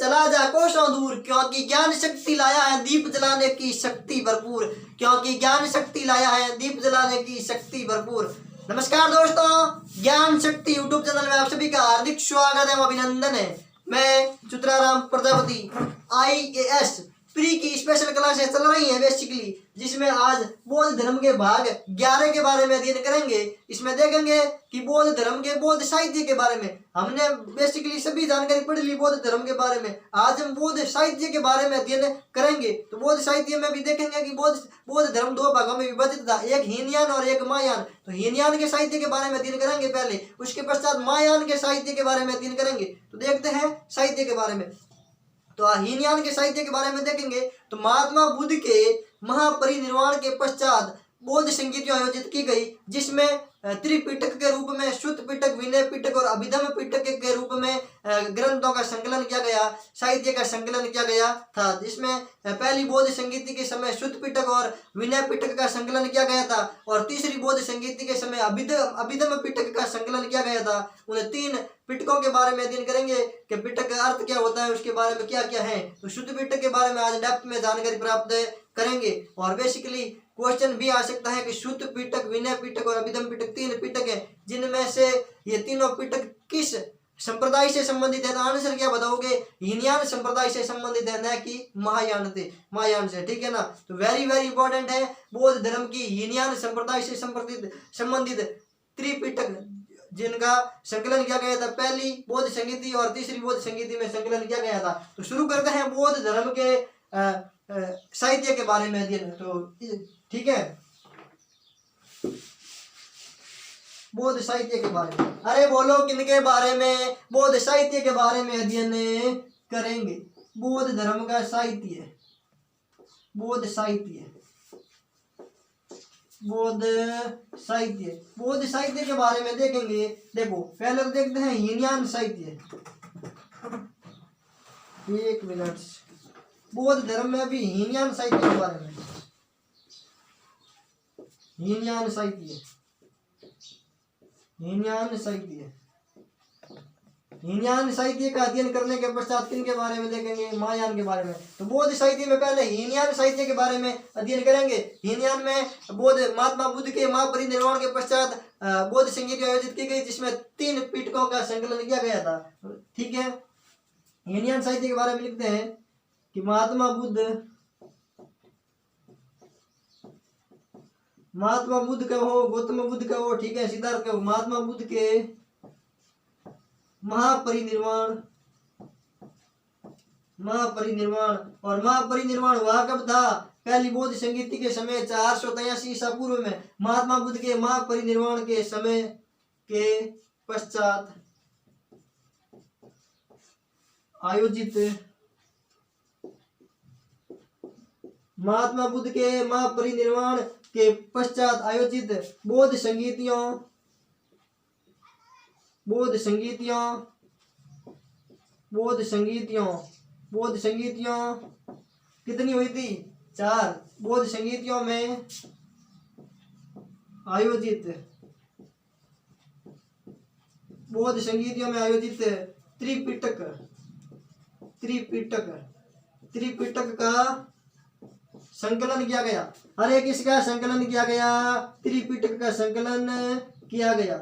चला जा कोसों दूर, क्योंकि ज्ञान शक्ति लाया है दीप जलाने की शक्ति भरपूर, क्योंकि ज्ञान शक्ति लाया है दीप जलाने की शक्ति भरपूर। नमस्कार दोस्तों, ज्ञान शक्ति यूट्यूब चैनल में आप सभी का हार्दिक स्वागत है, अभिनंदन है। मैं चित्राराम प्रजापति IAS प्री की स्पेशल क्लासेस चल रही हैं बेसिकली, जिसमें आज बौद्ध धर्म के भाग 11 के बारे में अध्ययन करेंगे। इसमें देखेंगे कि बौद्ध धर्म के बौद्ध साहित्य के बारे में हमने बेसिकली सभी जानकारी पढ़ ली बौद्ध धर्म के बारे में। आज हम बौद्ध साहित्य के बारे में अध्ययन करेंगे। तो बौद्ध साहित्य में भी देखेंगे कि बौद्ध धर्म दो भागों में विभाजित था, एक हीनयान और एक महायान। तो हीनयान के साहित्य के बारे में अध्ययन करेंगे पहले, उसके पश्चात महायान के साहित्य के बारे में अध्ययन करेंगे। तो देखते हैं साहित्य के बारे में। तो हीनयान के साहित्य के बारे में देखेंगे तो महात्मा बुद्ध के महापरिनिर्वाण के पश्चात बौद्ध संगीतियां आयोजित की गई, जिसमें त्रिपिटक के रूप में शुद्ध पिटक, विनय पिटक और अभिधम पिटक के रूप में ग्रंथों का संकलन किया गया, साहित्य का संकलन किया गया था। जिसमें पहली बौद्ध संगीति के समय शुद्ध पिटक और विनय पिटक का संकलन किया गया था, और तीसरी बौद्ध संगीति के समय अभिधम पिटक का संकलन किया गया था। उन तीन पिटकों के बारे में अध्ययन करेंगे कि पिटक का अर्थ क्या होता है, उसके बारे में क्या क्या है। तो शुद्ध पिटक के बारे में आज डेप्थ में जानकारी प्राप्त करेंगे। और बेसिकली क्वेश्चन भी आ सकता है कि शुद्ध पिटक, विनय पिटक और अभिधम पिटक तीन पिटक है, जिनमें से ये तीनों पिटक किस संप्रदाय से संबंधित है। तो आंसर क्या बताओगे, हीनयान संप्रदाय से संबंधित है, न कि महायान से। ठीक है ना। तो वेरी वेरी इंपॉर्टेंट है, बौद्ध धर्म की हीनयान संप्रदाय से संबंधित त्रिपिटक जिनका संकलन किया गया था, पहली बौद्ध संगीति और तीसरी बौद्ध संगीति में संकलन किया गया था। तो शुरू करते हैं बौद्ध धर्म के साहित्य के बारे में अध्ययन। तो ठीक है, बौद्ध साहित्य के बारे में, अरे बोलो किनके बारे में, बौद्ध साहित्य के बारे में अध्ययन करेंगे। बौद्ध धर्म का साहित्य, बौद्ध साहित्य के बारे में देखेंगे। देखो पहले तो देखते हैं हीनयान साहित्य। एक मिनट, बौद्ध धर्म में अभी हीनयान साहित्य के बारे में, हीनयान साहित्य का अध्ययन करने के पश्चात किन के बारे में देखेंगे, महायान के बारे में। तो बौद्ध साहित्य में पहले हीनयान साहित्य के बारे में अध्ययन करेंगे। हीनयान में महात्मा बुद्ध के महापरिनिर्वाण के पश्चात बौद्ध संगीत आयोजित की गई, जिसमें तीन पिटकों का संकलन किया गया था। ठीक है, हीनयान साहित्य के बारे में लिखते हैं कि महात्मा बुद्ध का हो, गौतम बुद्ध का हो, ठीक है, सिद्धार्थ का हो, महात्मा बुद्ध के महापरिनिर्वाण और महापरिनिर्वाण हुआ कब था, पहली बौद्ध संगीति के समय 483 ईसा पूर्व में। महात्मा बुद्ध के महापरिनिर्वाण के समय के पश्चात आयोजित, महात्मा बुद्ध के महापरिनिर्वाण के पश्चात आयोजित बौद्ध संगीतियों कितनी हुई थी, 4 बौद्ध संगीतियों में आयोजित त्रिपिटक का संकलन किया गया। अरे किसका संकलन किया गया, त्रिपिटक का संकलन किया गया।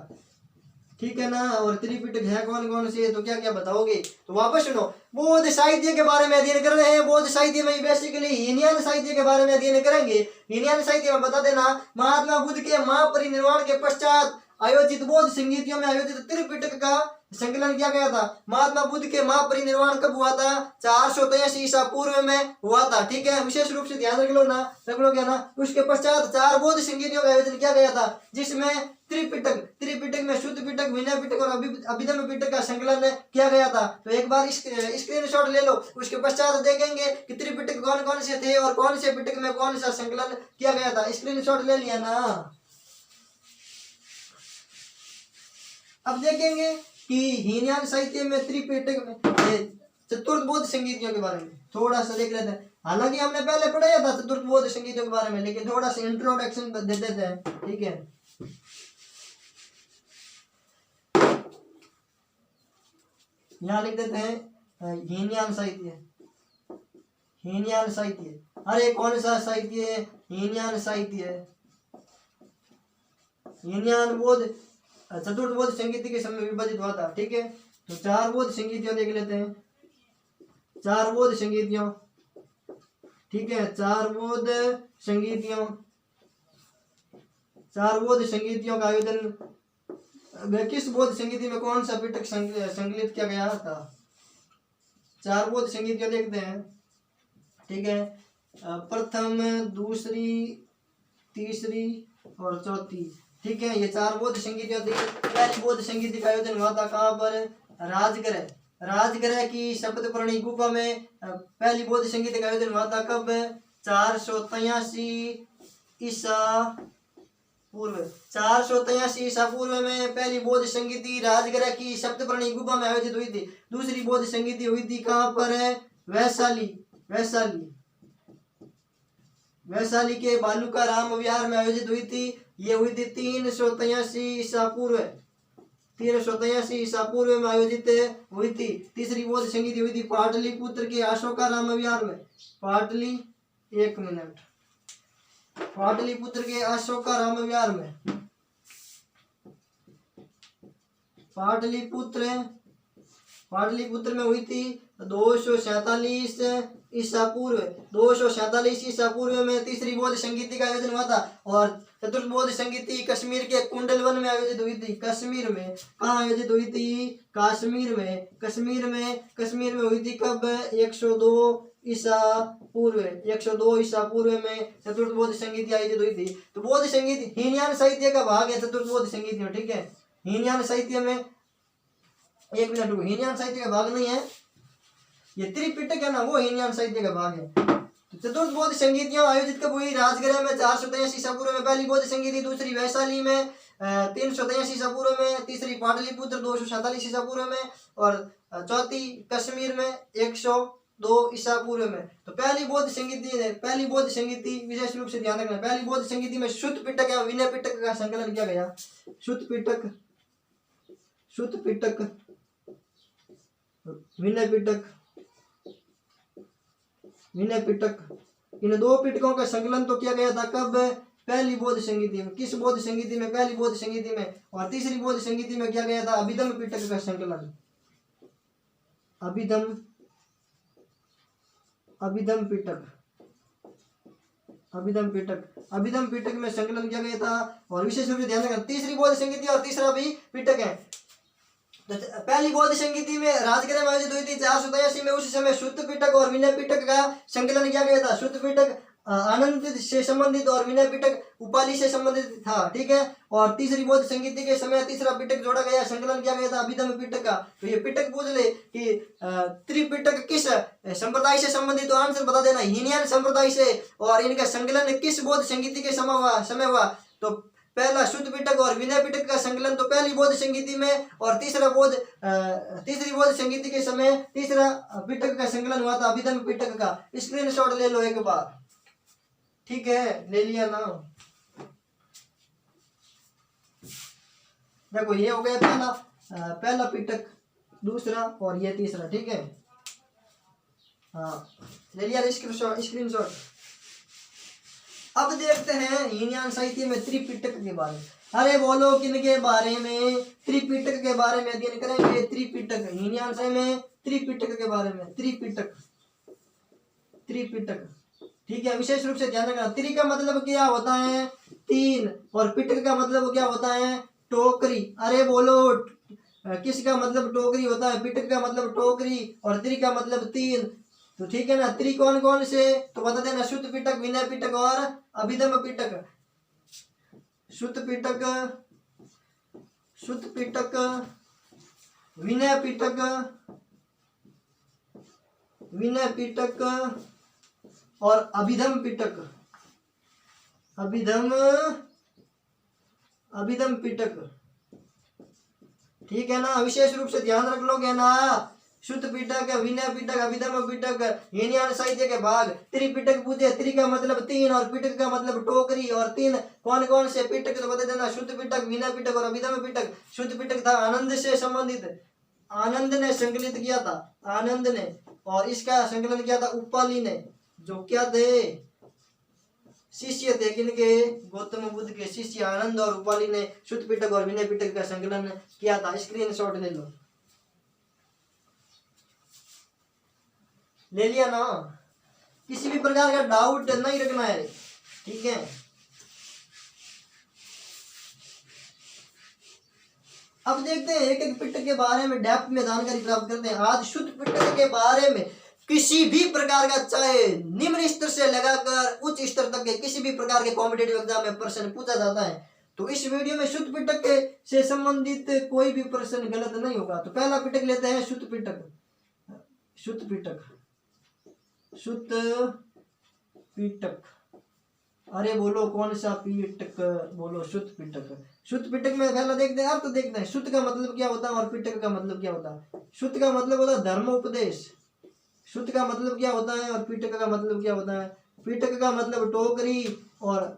ठीक है ना। और त्रिपिटक है कौन कौन से, तो क्या क्या बताओगे। तो वापस सुनो, बौद्ध साहित्य के बारे में अध्ययन कर रहे हैं। बौद्ध साहित्य में बेसिकली हीनयान साहित्य के बारे में अध्ययन करेंगे। हीनयान साहित्य में बता देना, महात्मा बुद्ध के महापरिनिर्वाण के पश्चात आयोजित बौद्ध संगीतियों में आयोजित त्रिपिटक का संकलन किया गया था। महात्मा बुद्ध के महापरिनिर्वाण कब हुआ था, 483 ईसा पूर्व में हुआ था। ठीक है, विशेष रूप से ध्यान रख लो क्या ना। उसके पश्चात 4 बौद्ध संगीतियों का आयोजन किया गया था, जिसमें त्रिपिटक में शुद्ध पिटक, विनय पिटक और अभिधम पिटक का संकलन किया गया था। तो एक बार स्क्रीनशॉट ले लो। उसके पश्चात देखेंगे कि त्रिपिटक कौन कौन से थे और कौन से पिटक में कौन सा संकलन किया गया था। स्क्रीनशॉट ले लिया ना। अब देखेंगे कि हीनयान साहित्य में त्रिपिटक में चतुर्थ बौद्ध संगीतियों के बारे में थोड़ा सा देख लेते हैं। हालांकि हमने पहले पढ़ाया था चतुर्थ बौद्ध संगीतियों के बारे में, लेकिन थोड़ा सा इंट्रोडक्शन दे देते हैं। ठीक है, यहाँ लिख देते हैं हीनयान साहित्य, हीनयान साहित्य। अरे कौन सा साहित्य है? हीनयान साहित्य है। हीनयान बोध चतुर्थ बोध संगीति के समय विभाजित हुआ था। ठीक है, तो चार बोध संगीतियों देख लेते हैं। चार बोध संगीतियों, ठीक है, चार बोध संगीतियों, चार बोध संगीतियों का आयोजन किस बोध संगीति में कौन सा पिटक संकलित किया गया था? चार बोध संगीतियां देखते हैं। ठीक है, प्रथम, दूसरी, तीसरी और चौथी। ठीक है, ये चार बोध संगीतियां थी। पहली बोध संगीति का आयोजन हुआ था कहाँ पर? राजगृह, राजगृह की सप्तपर्णी गुफा में पहली बोध संगीति का आयोजन हुआ था। कब? 483 ईसा पूर्व। 483 ईसा पूर्व में पहली बौद्ध संगीति राजगृह की सप्तपर्णी गुफा में आयोजित हुई थी। दूसरी बौद्ध संगीति हुई थी कहाँ पर? वैशाली, वैशाली, वैशाली के बालूका राम विहार में आयोजित हुई थी। ये हुई थी 383 ईसा पूर्व, 383 ईसा पूर्व में आयोजित हुई थी। तीसरी बौद्ध संगीति हुई थी पाटलिपुत्र के अशोका राम विहार में। पाटली, एक मिनट, पाटलिपुत्र के अशोका राम विहार में, पाटलिपुत्र, पाटलिपुत्र में हुई थी 247 ईसा पूर्व। 247 ईसा पूर्व में तीसरी बौद्ध संगीति का आयोजन हुआ था। और चतुर्थ बौद्ध संगीति कश्मीर के कुंडलवन में आयोजित हुई थी। कश्मीर में कहाँ आयोजित हुई थी? कश्मीर में, कश्मीर में, कश्मीर में हुई थी कब? 102 ईसा पूर्व, 102 ईसा पूर्व में चतुर्थ बौद्ध संगीति आयोजित हुई थी। तो बौद्ध संगीत हीनयान साहित्य का भाग है चतुर्थ बौद्ध संगीति में। ठीक है, हीनयान साहित्य में, एक मिनट, हीनयान साहित्य का भाग नहीं है, ये त्रिपिटक है ना, वो हीनयान साहित्य का भाग है। तो चतुर्थ बौद्ध संगीतियां आयोजित कब हुई? राजगृह में 483 ईसा पूर्व में पहली बौद्ध संगीति, दूसरी वैशाली में 383 ईसा पूर्व में, तीसरी पाटलिपुत्र 247 ईसा पूर्व में और चौथी कश्मीर में 102 ईसा पूर्व में। तो पहली बौद्ध संगीति, पहली बौद्ध संगीति विशेष रूप से ध्यान रखना, पहली बौद्ध संगीति में शुद्ध पिटक या विनय पिटक का संकलन किया गया। शुद्ध पिटक, शुद्ध पिटक, विनय पिटक, विनय पिटक, इन दो पिटकों का संकलन तो किया गया था कब? पहली बौद्ध संगीति में। किस बौद्ध संगीति में? पहली बौद्ध संगीति में। और तीसरी बौद्ध संगीति में किया गया था अभिधम पिटक का संकलन। अभिधम, अभिधम पिटक, अभिधम पिटक, अभिधम पिटक में संकलन किया गया था। और विशेष रूप से ध्यान रखना, तीसरी बौद्ध संगीति और तीसरा भी पिटक है। तो पहली बौद्ध संगीति में राजगृह में आयोजित हुई थी 483 में। उस समय शुद्ध पिटक और विनय पिटक का संकलन किया गया था। शुद्ध पिटक आनंद से संबंधित और विनय पिटक उपालि से संबंधित था। ठीक है, और तीसरी बौद्ध संगीति के समय तीसरा पिटक जोड़ा गया, संकलन किया गया था अभिधम पिटक का। तो ये पिटक पूछ ले कि त्रिपिटक किस संप्रदाय से संबंधित, तो आंसर बता देना, हीनयान संप्रदाय से। और इनका संकलन किस बौद्ध संगीति के समय हुआ? तो पहला शुद्ध पिटक और विनय पिटक का संकलन तो पहली बौद्ध संगीति में, और तीसरी बौद्ध संगीति के समय तीसरा पिटक का संकलन हुआ था अभिधम पिटक का। स्क्रीनशॉट ले लो एक बार। ठीक है, ले लिया ना? देखो ये हो गया पहला पिटक, दूसरा और ये तीसरा। ठीक है, हाँ ले लिया स्क्रीनशॉट। अब देखते हैं हीनयान साहित्य में त्रिपिटक के बारे में। अरे बोलो किन के बारे में? त्रिपिटक के बारे में अध्ययन करेंगे। त्रिपिटक, हीनयान साहित्य में त्रिपिटक के बारे में। त्रिपिटक, त्रिपिटक, ठीक है, विशेष रूप से ध्यान रखना। त्रि का मतलब क्या होता है? तीन, और पिटक का मतलब क्या होता है? टोकरी। अरे बोलो किसका मतलब टोकरी होता है? पिटक का मतलब टोकरी और त्रि का मतलब तीन। तो ठीक है ना, त्रि कौन कौन से? तो बता देना, शुद्ध पिटक, विनय पिटक और अभिधम पिटक। शुद्ध पिटक, शुद्ध पिटक, विनय पिटक, विनय पिटक और अभिधम पिटक। अभिधम, अभिधम पिटक। ठीक है ना, विशेष रूप से ध्यान रख लोगे ना। शुद्ध पिटक, विनय पिटक, अभिधम पिटक, हीनयान साहित्य के भाग। त्रिपिटक पूछे, त्रि का मतलब तीन और पिटक का मतलब टोकरी। और तीन कौन कौन से पिटक तो बता देना, शुद्ध पिटक, विनय पिटक और अभिधम पिटक। शुद्ध पिटक था आनंद से संबंधित, आनंद ने संकलित किया था, आनंद ने, और इसका संकलन किया था उपाली ने, जो क्या थे, शिष्य थे किनके, गौतम बुद्ध के शिष्य आनंद और उपाली ने शुद्ध पिटक और विनय पिटक का संकलन किया था। स्क्रीनशॉट ले लो, ले लिया ना। किसी भी प्रकार का डाउट नहीं रखना है, ठीक है। अब देखते हैं एक एक पिटक के बारे में डेप्थ में जानकारी प्राप्त करते हैं। आज शुद्ध पिटक के बारे में किसी भी प्रकार का, चाहे निम्न स्तर से लगाकर उच्च स्तर तक के किसी भी प्रकार के कॉम्पिटेटिव एग्जाम में प्रश्न पूछा जाता है, तो इस वीडियो में शुद्ध पिटक से संबंधित कोई भी प्रश्न गलत नहीं होगा। तो पहला पिटक लेते हैं, शुद्ध पिटक, शुद्ध पिटक, शुद्ध पिटक। अरे बोलो कौन सा पिटक, बोलो शुद्ध पिटक। शुद्ध पिटक में पहला देखते हैं, अर्थ देखते हैं, शुद्ध का मतलब क्या होता है और पिटक का मतलब क्या होता है। शुद्ध का मतलब होता है धर्म उपदेश, शुद्ध का मतलब क्या होता है और पिटक का मतलब क्या होता है। पिटक का मतलब टोकरी और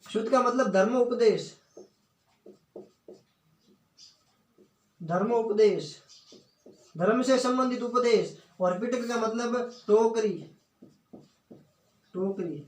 शुद्ध का मतलब धर्म उपदेश, धर्म उपदेश, धर्म से संबंधित उपदेश, और पिटक का मतलब टोकरी, टोकरी।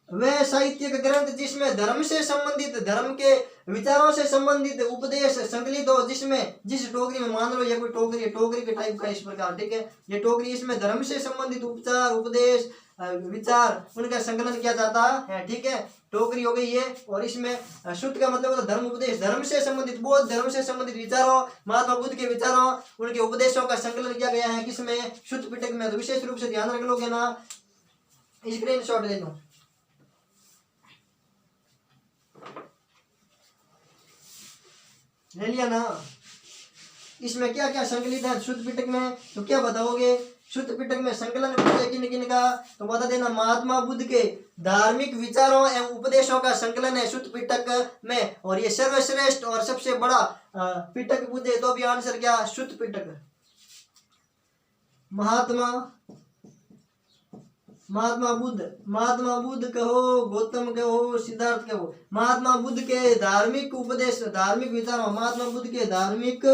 वह साहित्यिक ग्रंथ जिसमें धर्म से संबंधित, धर्म के विचारों से संबंधित उपदेश संकलित हो, जिसमें जिस टोकरी में, मान लो ये कोई टोकरी है, टोकरी के टाइप का इस प्रकार, ठीक है, ये टोकरी, इसमें धर्म से संबंधित उपचार, उपदेश, विचार, उनका संकलन किया जाता है, ठीक है, टोकरी हो गई ये। और इसमें शुद्ध का मतलब होता है धर्म उपदेश, धर्म से संबंधित, बौद्ध धर्म से संबंधित विचारों, महात्मा बुद्ध के विचारों, उनके उपदेशों का संकलन किया गया है किसमें, शुद्ध पिटक में। तो विशेष रूप से ध्यान रख लोगे ना, स्क्रीनशॉट ले लो। ले लिया ना। इसमें क्या क्या संकलित है शुद्ध पिटक में, तो क्या बताओगे। शुद्ध पिटक में संकलन पूछे किन किन का, तो बता देना महात्मा बुद्ध के धार्मिक विचारों एवं उपदेशों का संकलन है शुद्ध पिटक में, और ये सर्वश्रेष्ठ और सबसे बड़ा पिटक पूछे तो भी आंसर क्या, शुद्ध पिटक। महात्मा बुद्ध कहो, गौतम कहो, सिद्धार्थ कहो, महात्मा बुद्ध के धार्मिक उपदेश, धार्मिक विचारों, महात्मा बुद्ध के धार्मिक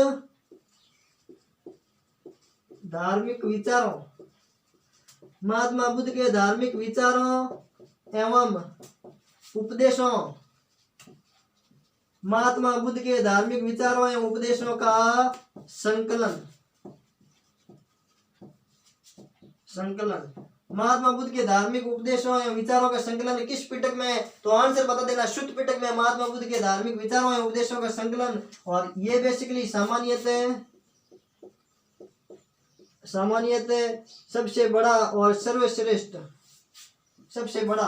विचारों, महात्मा बुद्ध के धार्मिक विचारों एवं उपदेशों, महात्मा बुद्ध के धार्मिक विचारों एवं उपदेशों का संकलन, महात्मा बुद्ध के धार्मिक उपदेशों एवं विचारों का संकलन किस पिटक में, तो आंसर बता देना शुद्ध पिटक में महात्मा बुद्ध के धार्मिक विचारों एवं उपदेशों का संकलन। और ये बेसिकली सामान्यतः सबसे बड़ा और सर्वश्रेष्ठ, सबसे बड़ा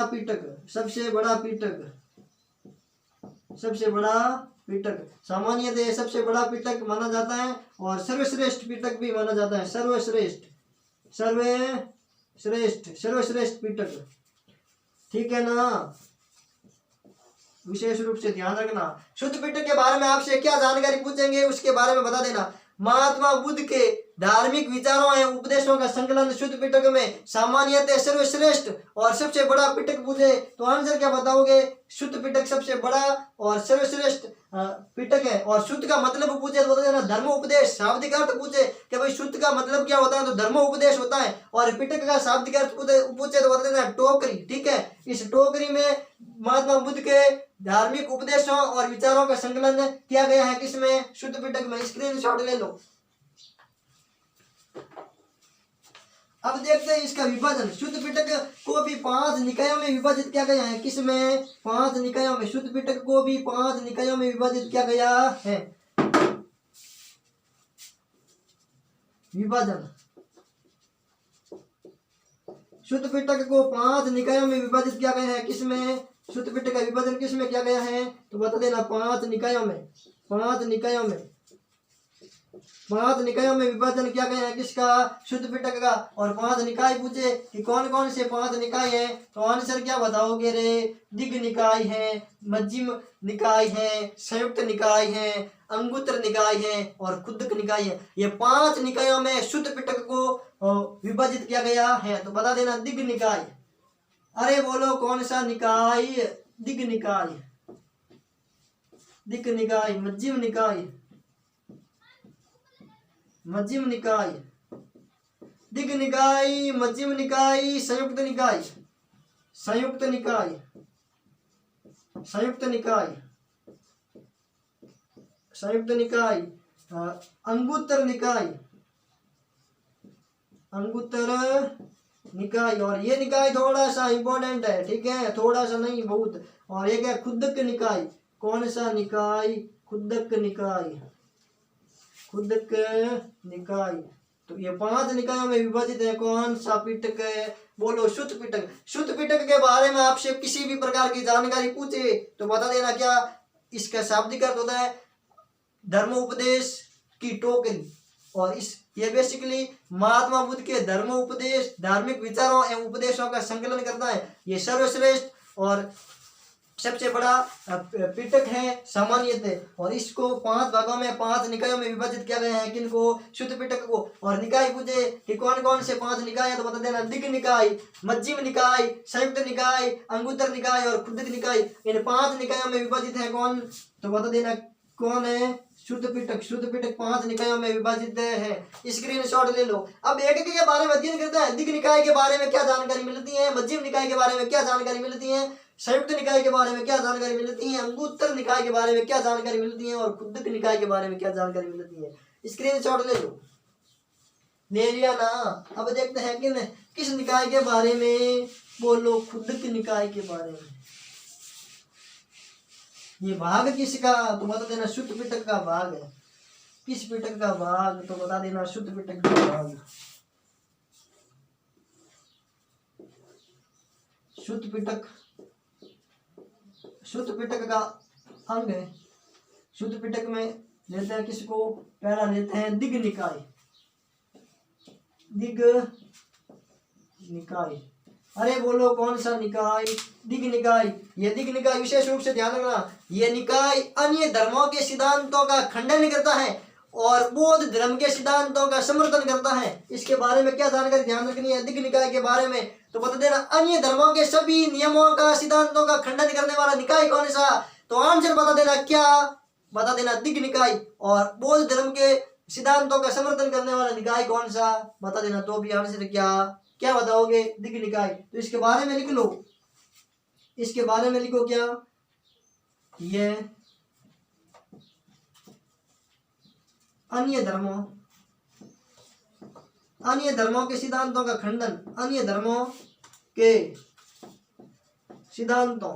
पिटक, सामान्यतः सबसे बड़ा पिटक माना जाता है और सर्वश्रेष्ठ पिटक भी माना जाता है, सर्वश्रेष्ठ पिटक, ठीक है ना। विशेष रूप से ध्यान रखना। शुद्ध पिटक के बारे में आपसे क्या जानकारी पूछेंगे उसके बारे में बता देना। महात्मा बुद्ध के धार्मिक विचारों एवं उपदेशों का संकलन शुद्ध पिटक में सामान्यतः सर्वश्रेष्ठ और सबसे बड़ा पिटक पूछे तो आंसर क्या बताओगे, शुद्ध पिटक सबसे बड़ा और सर्वश्रेष्ठ पिटक है। और शुद्ध का मतलब पूछे तो बता देना धर्म उपदेश, शाब्दिक अर्थ पूछे कि भाई शुद्ध का मतलब क्या होता है तो धर्म उपदेश होता है, और पिटक का शाब्दिक अर्थ पूछे तो बता देना टोकरी, ठीक है। इस टोकरी में महात्मा बुद्ध के धार्मिक उपदेशों और विचारों का संकलन किया गया है किसमें, शुद्ध पिटक में। स्क्रीनशॉट ले लो। अब देखते हैं इसका विभाजन। शुद्ध पिटक को भी 5 निकायों में विभाजित किया गया है किसमें, 5 निकायों में। शुद्ध पिटक को भी 5 निकायों में विभाजित किया गया है। विभाजन, शुद्ध पिटक को 5 निकायों में विभाजित किया गया है किसमें, शुद्ध पिटक का विभाजन किसमें किया गया है तो बता देना 5 निकायों में। 5 निकायों में विभाजन किया गया है किसका, शुद्ध पिटक का। और 5 निकाय पूछे कि कौन कौन से 5 निकाय हैं तो आंसर क्या बताओगे रे, दिग्ग निकाय है, मध्यम निकाय है, संयुक्त निकाय है, अंगुत्तर निकाय है और खुद्दक निकाय है। ये 5 निकायों में शुद्ध पिटक को विभाजित किया गया है तो बता देना दिग्ग निकाय। अरे बोलो कौन सा निकाय, दिग्ग निकाय। दिक निकाय, मध्यम निकाय, मध्यम निकाय, दिग निकाय, मध्यम निकाय, संयुक्त निकाय, संयुक्त निकाय, संयुक्त निकाय, संयुक्त निकाय, अंगुत्तर निकाय, अंगुत्तर निकाय। और ये निकाय थोड़ा सा इंपॉर्टेंट है, ठीक है, थोड़ा सा नहीं बहुत। और एक है खुदक निकाय। कौन सा निकाय? खुदक निकाय, खुदक निकाय। तो ये 5 निकायों में विभाजित है। कौन सा पिटक है? बोलो, शुद्ध पिटक। शुद्ध पिटक के बारे में आपसे किसी भी प्रकार की जानकारी पूछे तो बता देना क्या इसका शाब्दिक अर्थ होता है धर्मोपदेश की टोकरी। और इस ये बेसिकली महात्मा बुद्ध के धर्मोपदेश, धार्मिक विचारों एवं उपदेशों का संकलन करता है। ये सर्वश्रेष्ठ और सबसे बड़ा पिटक है सामान्यतः। और इसको 5 भागों में, 5 निकायों में विभाजित किया गया है। किनको? शुद्ध पिटक को। और निकाय पूछे कि कौन कौन से 5 निकाय है तो बता देना दिग निकाय, मध्यम निकाय, संयुक्त निकाय, अंगुत्तर निकाय और खुदक निकाय। इन 5 निकायों में विभाजित है कौन तो बता देना कौन है? शुद्ध पिटक। शुद्ध पिटक 5 निकायों में विभाजित है। स्क्रीनशॉट ले लो। अब एक के बारे में अध्ययन करता है। दिग निकाय के बारे में क्या जानकारी मिलती है, मध्यम निकाय के बारे में क्या जानकारी मिलती है, संयुक्त निकाय के बारे में क्या जानकारी मिलती है, अंगुत्तर निकाय के बारे में क्या जानकारी मिलती है और खुदक निकाय के बारे में क्या जानकारी मिलती है। स्क्रीनशॉट ले लो। ले लिया ना? अब देखते हैं कि किस निकाय के बारे में। बोलो, खुदक निकाय के बारे में। ये भाग किसका तो बता देना शुद्ध पिटक का भाग है। किस पिटक का भाग तो बता देना शुद्ध पिटक का भाग। शुद्ध पिटक, शुद्ध पिटक का अंग है। शुद्ध पिटक में लेते हैं किसको? पहला लेते हैं दिग निकाय। दिग निकाय। अरे बोलो, कौन सा निकाय? दिग निकाय। ये दिग निकाय विशेष रूप से ध्यान रखना, ये निकाय अन्य धर्मों के सिद्धांतों का खंडन करता है और बौद्ध धर्म के सिद्धांतों का समर्थन करता है। इसके बारे में क्या जानकारी ध्यान रखनी है दिग निकाय के बारे में तो बता देना अन्य धर्मों के सभी नियमों का, सिद्धांतों का खंडन करने वाला निकाय कौन सा तो आंसर बता देना क्या? बता देना दिग निकाय। और बौद्ध धर्म के सिद्धांतों का समर्थन करने वाला निकाय कौन सा बता देना तो भी आंसर क्या बताओगे? दिग निकाय। तो इसके बारे में लिख लो। इसके बारे में लिखो क्या? ये अन्य धर्मों के सिद्धांतों का खंडन, अन्य धर्मों के सिद्धांतों,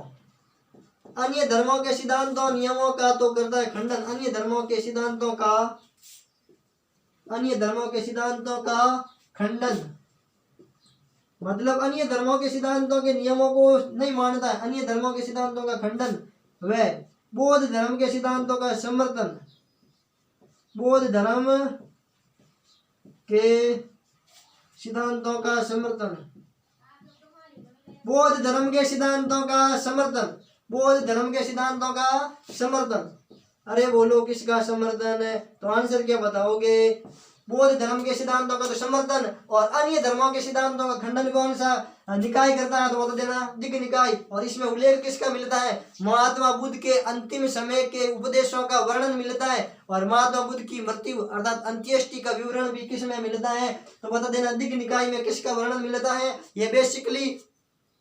अन्य धर्मों के सिद्धांतों नियमों का तो करता है खंडन। अन्य धर्मों के सिद्धांतों का, अन्य धर्मों के सिद्धांतों का खंडन मतलब अन्य धर्मों के सिद्धांतों के नियमों को नहीं मानता है। अन्य धर्मों के सिद्धांतों का खंडन व बौद्ध धर्म के सिद्धांतों का समर्थन, बौद्ध धर्म के सिद्धांतों का समर्थन, बौद्ध धर्म के सिद्धांतों का समर्थन, बौद्ध धर्म के सिद्धांतों का समर्थन। अरे बोलो, किसका समर्थन है तो आंसर क्या बताओगे? बौद्ध धर्म के सिद्धांतों का तो समर्थन। और अन्य धर्मों के सिद्धांतों का खंडन कौन सा निकाय करता है तो बता देना दिग निकाय। और इसमें उल्लेख किसका मिलता है? महात्मा बुद्ध के अंतिम समय के उपदेशों का वर्णन मिलता है। और महात्मा बुद्ध की मृत्यु अर्थात अंत्येष्टि का विवरण भी किसमें मिलता है तो बता देना दिग निकाय में किसका वर्णन मिलता है? ये बेसिकली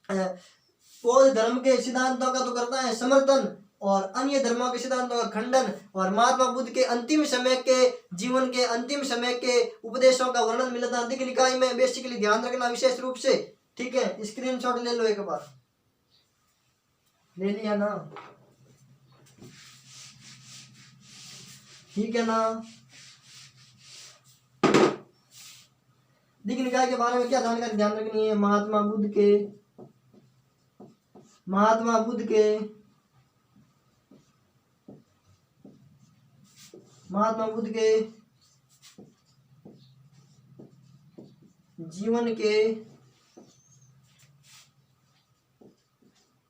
बौद्ध धर्म के सिद्धांतों का तो करता है समर्थन और अन्य धर्मों के सिद्धांतों का खंडन। और महात्मा बुद्ध के अंतिम समय के जीवन के अंतिम समय के उपदेशों का वर्णन मिलता है दिग निकाय में। बेसिकली ध्यान रखना विशेष रूप से, ठीक है। स्क्रीनशॉट ले लो एक बार। ले लिया ना? ठीक है ना? दिग निकाय के बारे में क्या जानकारी ध्यान रखनी है? महात्मा बुद्ध के जीवन के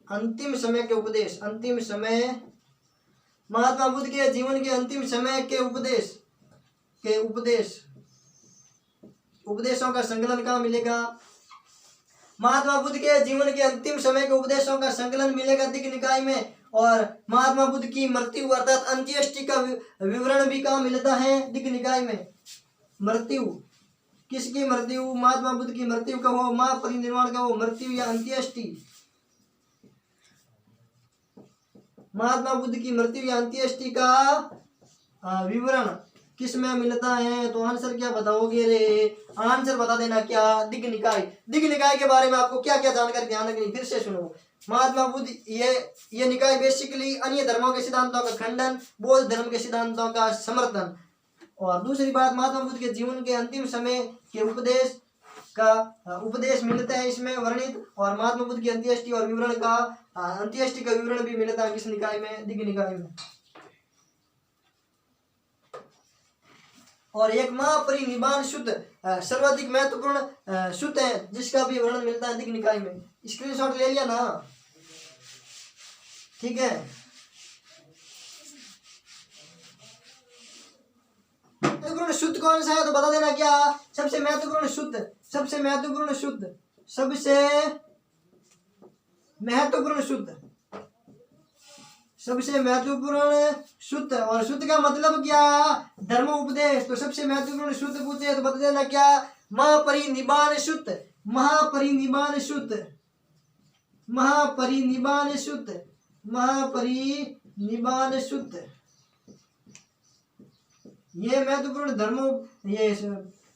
अंतिम समय के उपदेश, अंतिम समय, महात्मा बुद्ध के जीवन के अंतिम समय के उपदेशों का संकलन कहाँ मिलेगा? महात्मा बुद्ध के जीवन के अंतिम समय के उपदेशों का संकलन मिलेगा दीघ निकाय में। और महात्मा बुद्ध की मृत्यु अर्थात अंत्येष्टि का विवरण भी कहाँ मिलता है? दीघ निकाय में। मृत्यु, किसकी मृत्यु? महात्मा बुद्ध की मृत्यु का हो, महापरिनिर्वाण का हो, मृत्यु या अंत्येष्टि। महात्मा बुद्ध की मृत्यु या अंत्येष्टि का विवरण किस में मिलता है? तो आंसर क्या बताओगे रे? आंसर बता देना क्या? दीघ निकाय। दीघ निकाय के बारे में आपको क्या क्या जानकारी ध्यान रखनी, फिर से सुनो। महात्मा बुद्ध ये निकाय बेसिकली अन्य धर्मों के सिद्धांतों का खंडन, बौद्ध धर्म के सिद्धांतों का समर्थन। और दूसरी बात, महात्मा बुद्ध के जीवन के अंतिम समय के उपदेश मिलते हैं इसमें वर्णित। और महात्मा बुद्ध की अंत्येष्टि और विवरण का अंत्येष्टि का विवरण भी मिलता है किस निकाय में? दीघ निकाय में। और एक महापरिनिर्वाण शुद्ध सर्वाधिक महत्वपूर्ण शुद्ध है जिसका भी वर्णन मिलता है दीघ निकाय में। स्क्रीनशॉट ले लिया ना? ठीक है। महत्वपूर्ण शुद्ध कौन सा है तो बता देना क्या? सबसे महत्वपूर्ण शुद्ध, सबसे महत्वपूर्ण शुद्ध, सबसे महत्वपूर्ण शुद्ध, सबसे महत्वपूर्ण शुद्ध। और शुद्ध का मतलब क्या? धर्म उपदेश। तो सबसे महत्वपूर्ण शुद्ध पूछे तो बता देना क्या? महापरिनिर्वाण शुद्ध, महापरिनिर्वाण शुद्ध, महापरिनिर्वाण शुद्ध, महापरिनिर्वाण शुद्ध। ये महत्वपूर्ण ये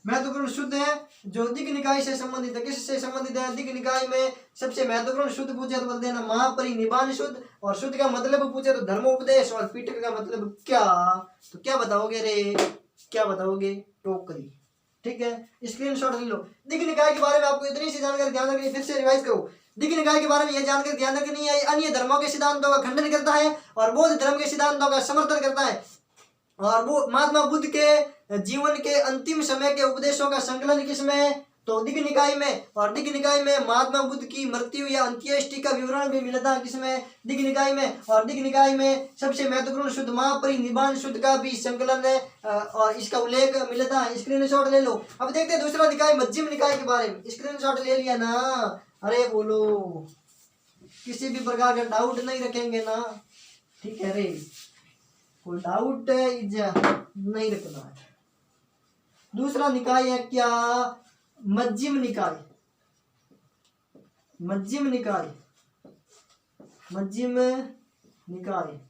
महत्वपूर्ण शुद्ध है जो दीघ निकाय से संबंधित है। किससे संबंधित है? दीघ निकाय में सबसे महत्वपूर्ण शुद्ध पूछे तो बता देना महापरिनिर्वाण शुद्ध। और शुद्ध का मतलब पूछे तो धर्मोपदेश। और पिटक का मतलब क्या? तो क्या बताओगे रे? क्या बताओगे? टोकरी। ठीक है, स्क्रीनशॉट ले लो। दीघ निकाय के बारे में आपको इतनी सी जानकारी ध्यान रखनी, फिर से रिवाइज करो। दीघ निकाय के बारे में यह जानकारी ध्यान रखनी है, अन्य धर्मों के सिद्धांतों का खंडन करता है और बौद्ध धर्म के सिद्धांतों का समर्थन करता है। और वो महात्मा बुद्ध के जीवन के अंतिम समय के उपदेशों का संकलन किसमें? तो दीघ निकाय में। और दीघ निकाय में महात्मा बुद्ध की मृत्यु या अंत्येष्टि का विवरण भी मिलता है किसमें? दीघ निकाय में। और दीघ निकाय में सबसे महत्वपूर्ण शुद्ध महापरिनिर्वाण शुद्ध का भी संकलन है और इसका उल्लेख मिलता है। स्क्रीनशॉट ले लो। अब देखते हैं दूसरा निकाय मध्यम निकाय के बारे में। स्क्रीनशॉट ले लिया ना? अरे बोलो, किसी भी प्रकार का डाउट नहीं रखेंगे ना? ठीक है रे, कोई डाउट नहीं रखना है। दूसरा निकाय है क्या? मध्यम निकाय। मध्यम निकाय, मध्यम निकाय।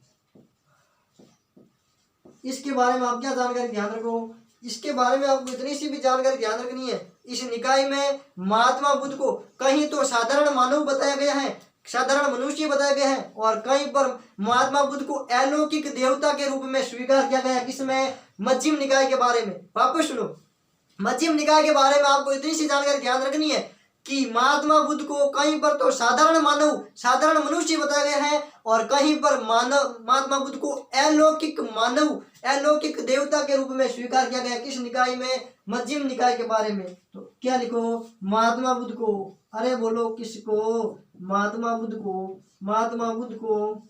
इसके बारे में आप क्या जानकारी ध्यान रखो? इसके बारे में आपको इतनी सी भी जानकारी ध्यान रखनी है, इस निकाय में महात्मा बुद्ध को कहीं तो साधारण मानव बताया गया है, साधारण मनुष्य बताया गया है, और कहीं पर महात्मा बुद्ध को अलौकिक देवता के रूप में स्वीकार किया गया। किसमें? मध्यम निकाय के बारे में। वापस सुनो, मध्यम निकाय के बारे में आपको इतनी सी जानकारी ध्यान रखनी है कि महात्मा बुद्ध को कहीं पर तो साधारण मानव, साधारण मनुष्य बताया गया है, और कहीं पर महात्मा बुद्ध को अलौकिक मानव, अलौकिक देवता के रूप में स्वीकार किया गया। किस निकाय में? मध्यम निकाय के बारे में। तो क्या लिखो? महात्मा बुद्ध को। अरे बोलो किसको? महात्मा बुद्ध को। महात्मा बुद्ध को,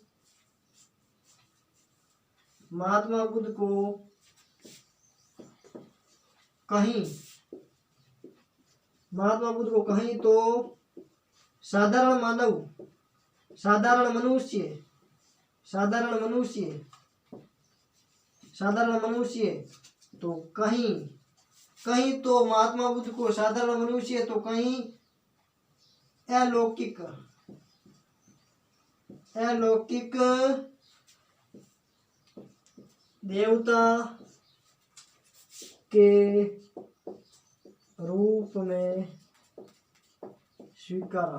महात्मा बुद्ध को कहीं, महात्मा बुद्ध को कहीं तो साधारण मानव, साधारण मनुष्य, साधारण मनुष्य, साधारण मनुष्य, तो कहीं, कहीं तो महात्मा बुद्ध को साधारण मनुष्य, तो कहीं अलौकिक, अलौकिक देवता के रूप में स्वीकारा।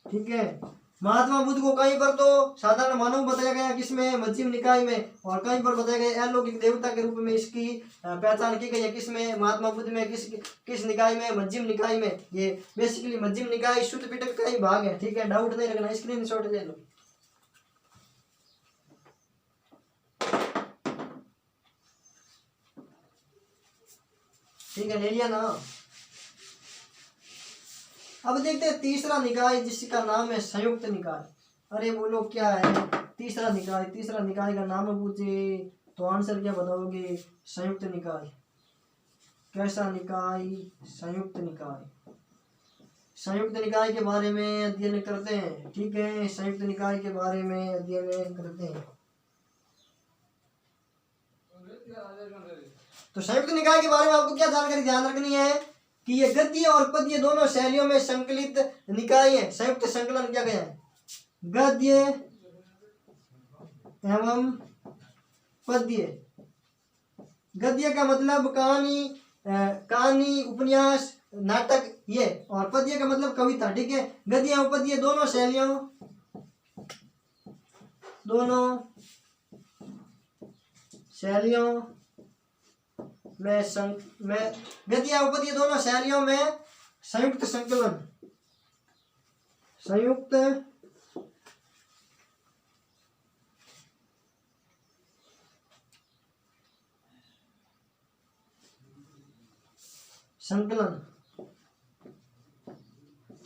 ठीक है, महात्मा बुद्ध को कहीं पर तो साधारण मानव बताया गया किसमें? मध्यम निकाय में। और कहीं पर बताया गया अलौकिक देवता के रूप में इसकी पहचान की गई है। किसमें? महात्मा बुद्ध में। किस निकाय में? मध्यम निकाय में। ये बेसिकली मध्यम निकाय शुद्ध पिटक का ही भाग है। ठीक है, डाउट नहीं रखना, स्क्रीनशॉट ले लो। ठीक है, ले लिया ना? अब देखते हैं तीसरा निकाय जिसका नाम है संयुक्त निकाय। अरे बोलो क्या है तीसरा निकाय? तीसरा निकाय का नाम पूछे तो आंसर क्या बताओगे? संयुक्त निकाय। कैसा निकाय? संयुक्त निकाय। संयुक्त निकाय के बारे में अध्ययन करते हैं। ठीक है, संयुक्त निकाय के बारे में अध्ययन करते हैं। तो संयुक्त निकाय के बारे में आपको क्या जानकारी ध्यान रखनी है कि ये गद्य और पद्य दोनों शैलियों में संकलित निकाय है। संयुक्त संकलन किया गया है गद्य एवं पद्य। गद्य का मतलब कहानी, उपन्यास, नाटक ये, और पद्य का मतलब कविता। ठीक है, गद्य एवं पद्य दोनों शैलियों में गद्य एवं पद्य दोनों शैलियों में संयुक्त संकलन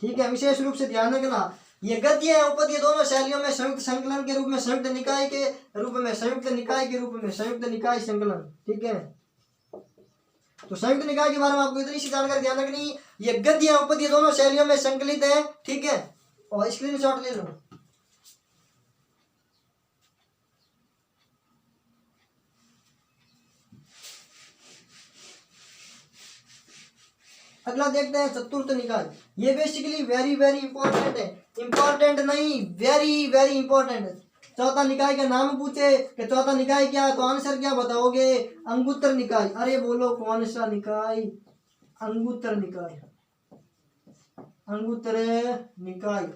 ठीक है, विशेष रूप से ध्यान रखना। ये गद्य एवं पद्य दोनों शैलियों में संयुक्त संकलन के रूप में, संयुक्त निकाय के रूप में संयुक्त निकाय संकलन। ठीक है, तो संयुक्त निकाय के बारे में आपको इतनी सी जानकारी ध्यान रखनी, ये गद्य एवं पद्य दोनों शैलियों में संकलित है। ठीक है, और स्क्रीनशॉट ले लो। अगला देखते हैं चतुर्थ निकाय। ये बेसिकली वेरी वेरी इंपॉर्टेंट है, इंपॉर्टेंट नहीं, वेरी वेरी इंपॉर्टेंट है। चौथा निकाय का नाम पूछे कि चौथा निकाय क्या है, तो आंसर क्या बताओगे? अंगुत्तर निकाय। अरे बोलो कौन सा निकाय? अंगुत्तर निकाय। अंगुत्तर निकाय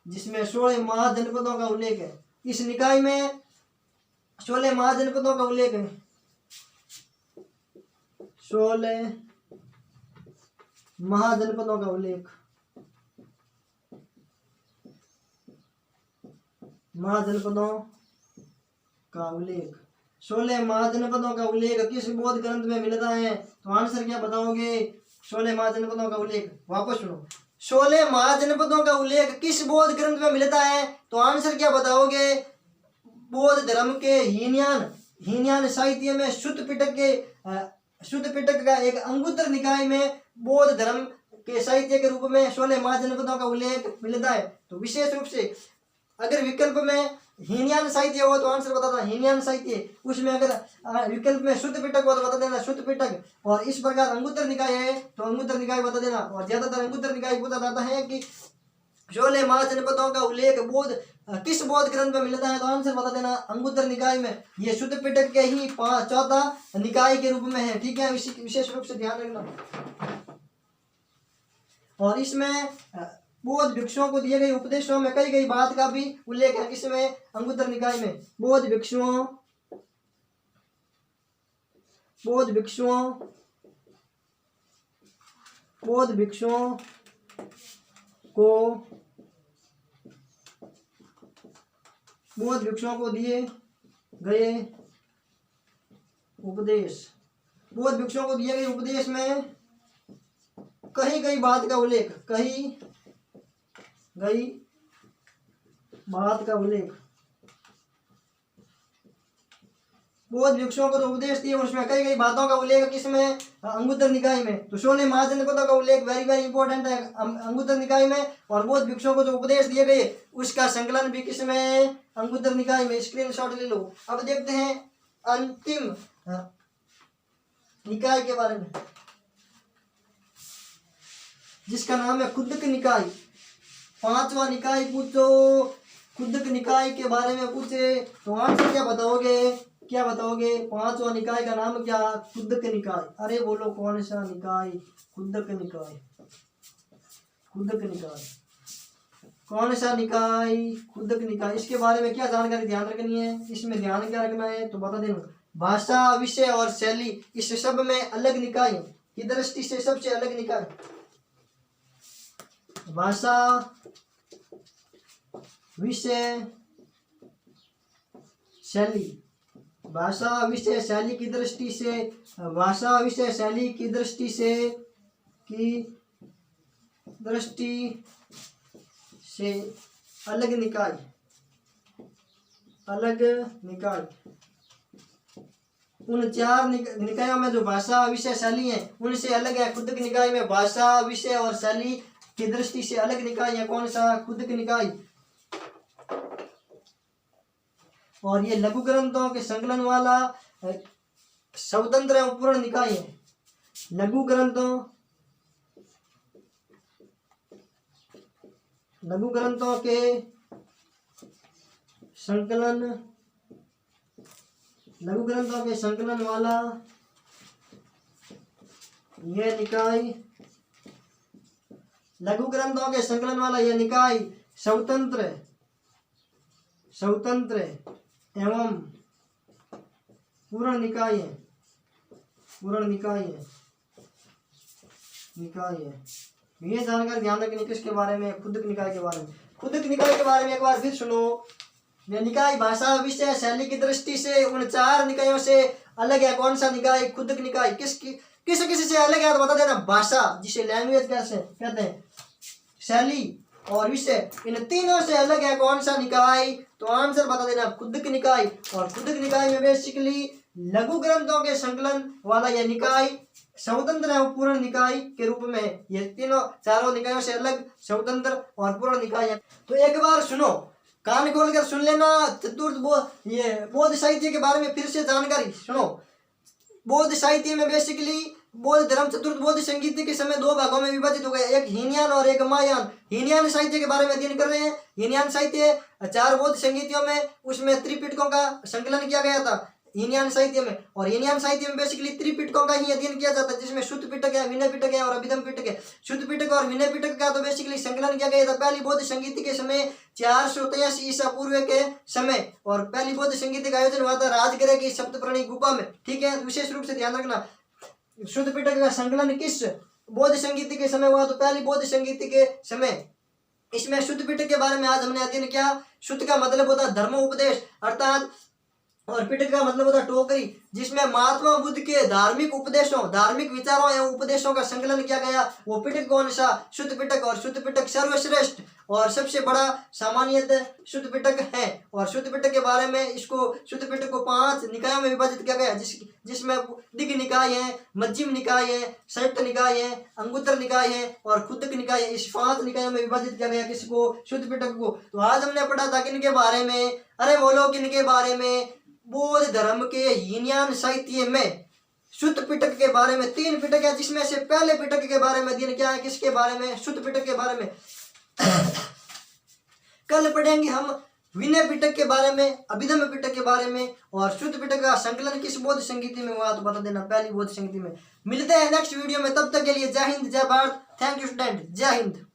जिसमें 16 महाजनपदों का उल्लेख है। इस निकाय में 16 महाजनपदों का उल्लेख है। 16 महाजनपदों का उल्लेख, महाजनपदों का उल्लेख, 16 महाजनपदों का उल्लेख किस बौद्ध ग्रंथ में मिलता है? तो आंसर क्या बताओगे? 16 महाजनपदों का उल्लेख। वापस सुनो, 16 महाजनपदों का उल्लेख किस बौद्ध ग्रंथ में मिलता है? तो आंसर क्या बताओगे? बौद्ध धर्म के हीनयान साहित्य में शुद्ध पिटक का एक अंगुत्तर निकाय में बौद्ध धर्म के साहित्य के रूप में 16 महाजनपदों का उल्लेख मिलता है। तो विशेष रूप से अगर विकल्प में हीनयान साहित्य हो तो आंसर बताना हीनयान साहित्य, उसमें अगर विकल्प में शुद्ध पिटक हो तो बता देना शुद्ध पिटक, और इस प्रकार अंगुत्तर निकाय है तो अंगुत्तर निकाय बता देना। और ज्यादातर अंगुत्तर निकाय पूछा जाता है कि 16 महाजनपदों का उल्लेख किस बौद्ध ग्रंथ में मिलता है? तो आंसर बता देना अंगुत्तर निकाय में। ये शुद्ध पिटक के ही चौथा निकाय के रूप में है। ठीक है, विशेष रूप से ध्यान रखना। और इसमें बौद्ध भिक्षुओं को दिए गए उपदेशों में कई बात का भी उल्लेख है। किसमें? अंगुत्तर निकाय में। बौद्ध भिक्षुओं को दिए गए उपदेश में कई बात का उल्लेख, बौद्ध भिक्षुओं को तो उपदेश दिए, उसमें कई बातों का उल्लेख किसमें? अंगुत्तर निकाय में। तो 16 महाजनपदों का उल्लेख वेरी वेरी इंपॉर्टेंट है अंगुत्तर निकाय में, और बौद्ध भिक्षुओं को जो उपदेश दिए गए उसका संकलन भी किसमें? अंगुत्तर निकाय में। स्क्रीनशॉट ले लो। अब देखते हैं अंतिम निकाय के बारे में, जिसका नाम है खुद्दक निकाय। 5वां निकाय पूछो, खुद्दक निकाय के बारे में पूछे तो आंसर क्या बताओगे? 5वां निकाय का नाम क्या? खुद्दक निकाय। अरे बोलो कौन सा निकाय? खुद्दक निकाय। कौन सा निकाय? खुद्दक निकाय। इसके बारे में क्या जानकारी ध्यान रखनी है? इसमें ध्यान क्या रखना है तो बता देना। भाषा, विषय और शैली, इस सब में अलग निकाय की दृष्टि से सबसे अलग निकाय। भाषा, विषय, शैली। भाषा, विषय, शैली की दृष्टि से अलग निकाय। उन चार निकायों में जो भाषा विषय शैली है उनसे अलग है। खुद की निकाय में भाषा विषय और शैली की दृष्टि से अलग निकाय है। कौन सा? खुद की निकाय। और ये लघु ग्रंथों के संकलन वाला स्वतंत्र एवं पूर्ण निकाय है। लघु ग्रंथों के संकलन वाला यह निकाय स्वतंत्र एवं पूर्ण निकाय है। ये जानकारी ध्यान रखनी किसके बारे में? खुद की निकाय के बारे में। खुद की निकाय के बारे में एक बार फिर सुनो। यह निकाय भाषा विषय शैली की दृष्टि से उन चार निकायों से अलग है। कौन सा निकाय? खुद की निकाय। किस से अलग है तो बता देना। भाषा जिसे लैंग्वेज कैसे कहते हैं, शैली और विषय, इन तीनों से अलग है। कौन सा निकाय? तो आंसर बता देना, खुद की निकाय। और खुद की निकाय में बेसिकली लघु ग्रंथों के संकलन वाला यह निकाय स्वतंत्र एवं पूर्ण निकाय के रूप में ये तीनों चारों निकायों से अलग स्वतंत्र और पूर्ण निकाय है। तो एक बार सुनो, कान खोल कर सुन लेना। बौद्ध साहित्य के बारे में फिर से जानकारी सुनो। बौद्ध साहित्य में बेसिकली बौद्ध धर्म चतुर्थ बौद्ध संगीत के समय दो भागों में विभाजित हो गए, एक हीनयान और एक महायान। हीनयान साहित्य के बारे में अध्ययन कर रहे हैं। हीनयान साहित्य चार बौद्ध संगीतियों में उसमें त्रिपिटकों का संकलन किया गया था हीनयान साहित्य में। और हीनयान साहित्य में बेसिकली त्रिपिटकों का ही अध्ययन किया जाता है, जिसमें शुद्ध पिटक है, विनय पिटक है और अभिधम पिटक है। शुद्ध पिटक और विनय पिटक का तो बेसिकली संकलन किया गया था पहली बौद्ध संगीत के समय 483 ईसा पूर्व के समय। और पहली बौद्ध संगीत का आयोजन हुआ था राजगृह की सप्तप्रणी गुफा में। ठीक है, विशेष रूप से ध्यान रखना। शुद्ध पिटक का संकलन किस बौद्ध संगीत के समय हुआ? तो पहली बौद्ध संगीत के समय। इसमें शुद्ध पिटक के बारे में आज हमने अध्ययन किया। शुद्ध का मतलब होता है धर्मोपदेश अर्थात, और पिटक का मतलब होता है टोकरी, जिसमें महात्मा बुद्ध के धार्मिक उपदेशों, धार्मिक विचारों एवं उपदेशों का संकलन किया गया। वो पिटक कौन सा? शुद्ध पिटक। और शुद्ध पिटक सर्वश्रेष्ठ और सबसे बड़ा सामान्यतः शुद्ध पिटक है। और शुद्ध पिटक के बारे में इसको शुद्ध पिटक को 5 निकायों में विभाजित किया गया, जिसमें दिग्ग निकाय है, मध्यम निकाय है, संयुक्त निकाय है, अंगुत्तर निकाय है और खुद की निकाय है। इस 5 निकायों में विभाजित किया गया किसको? शुद्ध पिटक को। तो आज हमने पढ़ा था किनके बारे में? अरे बोलो किनके बारे में? बौद्ध धर्म के हीनयान साहित्य में शुद्ध पिटक के बारे में 3 पिटक है, जिसमें से पहले पिटक के बारे में अध्ययन किया है। किसके बारे में? शुद्ध पिटक के बारे में। कल पढ़ेंगे हम विनय पिटक के बारे में, अभिधम पिटक के बारे में। और शुद्ध पिटक का संकलन किस बौद्ध संगीति में हुआ तो बता देना, पहली बौद्ध संगीति में। मिलते हैं नेक्स्ट वीडियो में, तब तक के लिए जय हिंद जय भारत। थैंक यू स्टूडेंट, जय हिंद।